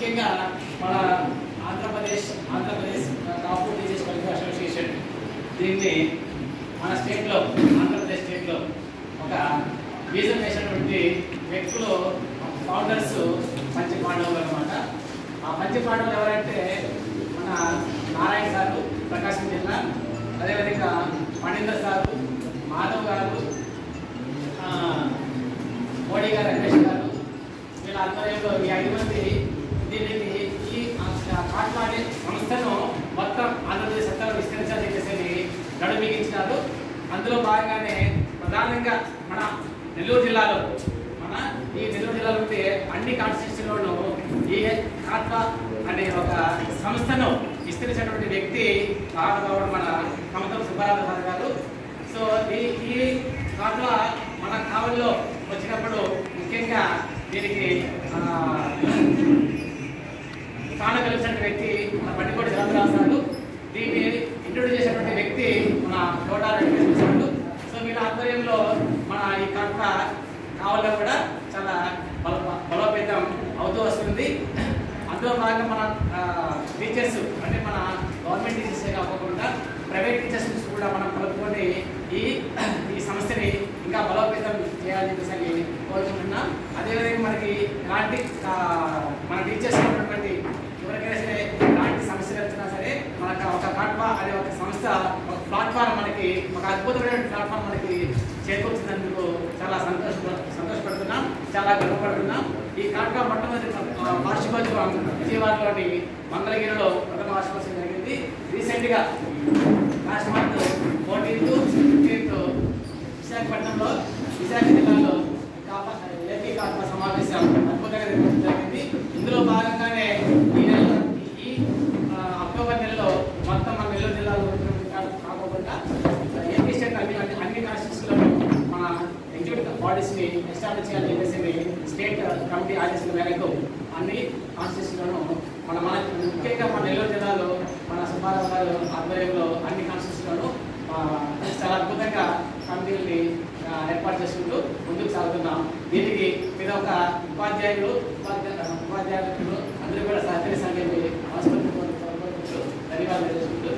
ముఖ్యంగా మన ఆంధ్రప్రదేశ్ కాపు teachers welfare association దీన్ని మన స్టేట్లో ఆంధ్రప్రదేశ్ స్టేట్లో ఒక బీజం వేసినటువంటి వ్యక్తులు ఫౌండర్స్ పంచపాండవులు అనమాట. ఆ పంచపాండవులు ఎవరంటే మన నారాయణ సారు ప్రకాశం జిల్లా, అదేవిధంగా మణీందర్ సారు, మాధవ్ గారు, మోడీ గారు, రమేష్ గారు, వీళ్ళ ఆధ్వర్యంలో ఈ 5 మంది దీనికి ఈ కాట్లాడే సంస్థను మొత్తం ఆంధ్రప్రదేశ్ అంతా విస్తరించాలని చెప్పేసి నడుమిగించినారు. అందులో భాగంగానే ప్రధానంగా మన నెల్లూరు జిల్లాలో ఉండే అన్ని కాన్స్టిట్యూషన్లోనూ ఈ కాట్లా అనే ఒక సంస్థను విస్తరించినటువంటి వ్యక్తి కావడం మన కమతం సుబ్బారావు గారు. సో ఈ కాట్లా మన కావల్లో వచ్చినప్పుడు ముఖ్యంగా దీనికి స్థానం కలిసిన వ్యక్తి మన బండికోటి జగన్రావు సారు, దీన్ని ఇంట్రొడ్యూస్ చేసినటువంటి వ్యక్తి మన తోటా వెంకటేశ్వర సారు. సో వీళ్ళ ఆధ్వర్యంలో మన ఈ కాట్లా కావల్లో కూడా చాలా బలోపేతం అవుతూ వస్తుంది. అందులో భాగంగా మన టీచర్స్ అంటే మన గవర్నమెంట్ టీచర్సే కాకుండా ప్రైవేట్ టీచర్స్ నుంచి కూడా మనం కలుపుకొని ఈ సమస్యని ఇంకా బలోపేతం చేయాలని చెప్పేసి కోరుకుంటున్నాం. అదేవిధంగా మనకి ఇలాంటి మన టీచర్స్ ఉన్నటువంటి ఎవరికైనా సరే ఇలాంటి సమస్యలు వచ్చినా సరే మనకు ఒక కాట్వా అనే ఒక సంస్థ, ఒక ప్లాట్ఫామ్, మనకి ఒక అద్భుతమైన ప్లాట్ఫామ్ మనకి చేకూర్చినందుకు చాలా సంతోషపడుతున్నాం, చాలా గర్వపడుతున్నాం. ఈ కాట్వా మొట్టమొదటి వార్షికోత్సవం విజయవాడలోని మంగళగిరిలో ప్రథమ వార్షికోత్సవం జరిగింది. రీసెంట్గా లాస్ట్ మంత్ 14th, 15th విశాఖపట్నంలో విశాఖ జిల్లాలో ఏపీ కాట్వా సమావేశం అద్భుతంగా జరిగింది. ఇందులో భాగంగానే ఈ అక్టోబర్ నెలలో మొత్తం మన నెల్లూరు జిల్లాలో కాకుండా ఏపీ స్టేట్ అన్ని కాన్స్టిట్యూన్సీలను మన ఎగ్జిక్యూటివ్ బాడీస్ని ఎస్టాబ్లిష్ చేయాలని చెప్పేసి స్టేట్ కమిటీ ఆదేశాల మేరకు అన్ని కాన్స్టిట్యూన్సీలను మన ముఖ్యంగా మన నెల్లూరు జిల్లాలో మన సుబ్బారావు గారు ఆధ్వర్యంలో అన్ని కాన్స్టిట్యూన్సీలను చాలా అద్భుతంగా కమిటీలని ఏర్పాటు చేసుకుంటూ ముందుకు సాగుతున్నాం. దీనికి మీద ఒక ఉపాధ్యాయులు అందరూ కూడా సహకరిస్తారని ధన్యవాదాలు చేసుకుంటూ